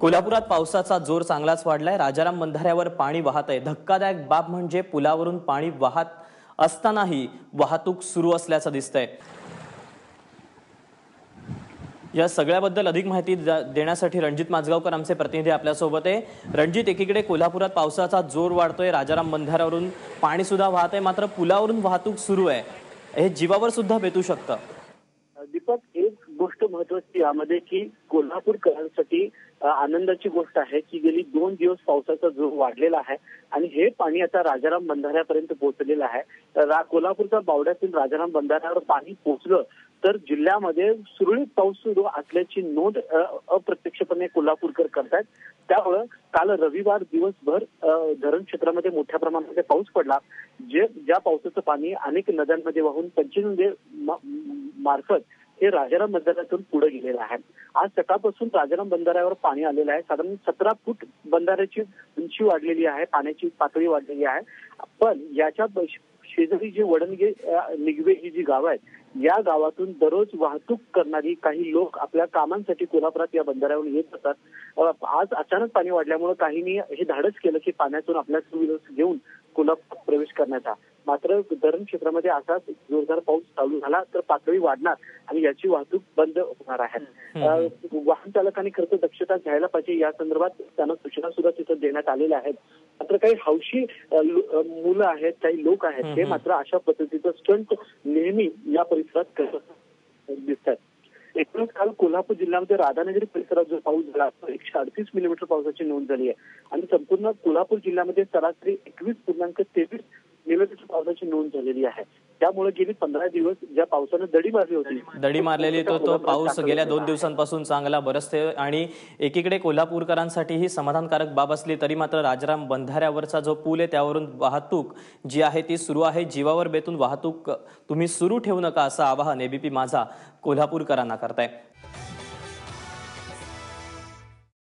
कोल्हापुरात पावसाचा जोर चांगलाच वाढलाय। राजाराम बंधाऱ्यावर पाणी वाहत आहे। धक्कादायक बाब म्हणजे पुलावरून पाणी वाहत असतानाही वाहतूक सुरू असल्याचं दिसतंय। या सगळ्याबद्दल अधिक माहिती देण्यासाठी रणजित माजगावकर आमचे प्रतिनिधी आपल्या सोबत आहे। रणजित, एकीकडे कोल्हापुरात पावसाचा जोर वाढतोय, राजाराम बंधाऱ्यावरून पाणी सुद्धा वाहत आहे, मात्र पुलावरून वाहतूक सुरू आहे। हे जीवावर सुद्धा बेतू शकतं। दीपक, एक गोष्ट महत्त्वाची यामध्ये की कोल्हापूरकरांसाठी आनंदाची गोष्ट आहे की गेली 2 दिवस पावसाचा जोर वाढलेला आहे आणि हे पाणी आता राजाराम बंधाऱ्यापर्यंत पोहोचलेलं आहे। कोल्हापूरच्या बावड्यातील राजाराम बंधाऱ्यावर पाणी पोहोचलं तर जिल्ह्यामध्ये सुरळीत पाऊस सुरू असल्याची नोंद अप्रत्यक्षपणे कोल्हापूरकर करतायत। त्यामुळे काल रविवार दिवसभर धरण क्षेत्रामध्ये मोठ्या प्रमाणामध्ये पाऊस पडला। ज्या पावसाचं पाणी अनेक नद्यांमध्ये वाहून पंचगंगे मार्फत हे राजाराम बंधाऱ्यातून पुढे गेलेलं आहे। आज सकाळपासून राजाराम बंधाऱ्यावर पाणी आलेलं आहे। साधारण 17 फूट बंधाऱ्याची उंची वाढलेली आहे, पाण्याची पातळी वाढलेली आहे। पण याच्या शेजारी जे वडणगे निगवे ही जी गावं आहेत, या गावातून दररोज वाहतूक करणारी काही लोक आपल्या कामांसाठी कोल्हापुरात या बंधाऱ्यावर येत असतात। आज अचानक पाणी वाढल्यामुळे काहींनी हे धाडस केलं की पाण्यातून आपल्या टू व्हीलर्स घेऊन कोल्हापूर प्रवेश करण्याचा। मात्र धरण क्षेत्रामध्ये असाच जोरदार पाऊस चालू झाला तर पातळी वाढणार आणि याची वाहतूक बंद होणार आहे। वाहन चालकांनी खरं दक्षता घ्यायला पाहिजे, या संदर्भात त्यांना सूचना सुद्धा तिथं देण्यात आलेल्या आहेत। मात्र काही हौशी मुलं आहेत, काही लोक आहेत, ते मात्र अशा पद्धतीचं स्टंट नेहमी या परिसरात करत दिसतात। एकूणच काल कोल्हापूर जिल्ह्यामध्ये राधानगरी परिसरात जो पाऊस झाला 138 मिलीमीटर पावसाची नोंद झाली आहे आणि संपूर्ण कोल्हापूर जिल्ह्यामध्ये सरासरी 21.23 मिलीमीटर पावसाची नोंद झालेली आहे। त्यामुळे गेली 15 दिवस ज्या पावसाने दडी मारलेली तो पाऊस गेल्या 2 दिवसांपासून चांगला बरसतोय आणि एकीकडे कोल्हापूरकरांसाठी ही समाधानकारक बाब असली तरी मात्र राजाराम बंधाऱ्यावरचा जो पूल आहे त्यावरून वाहतूक जी आहे ती सुरू आहे। जीवावर बेतून वाहतूक तुम्ही सुरू ठेवू नका असं आवाहन एबीपी माझा कोल्हापूरकरांना करताय।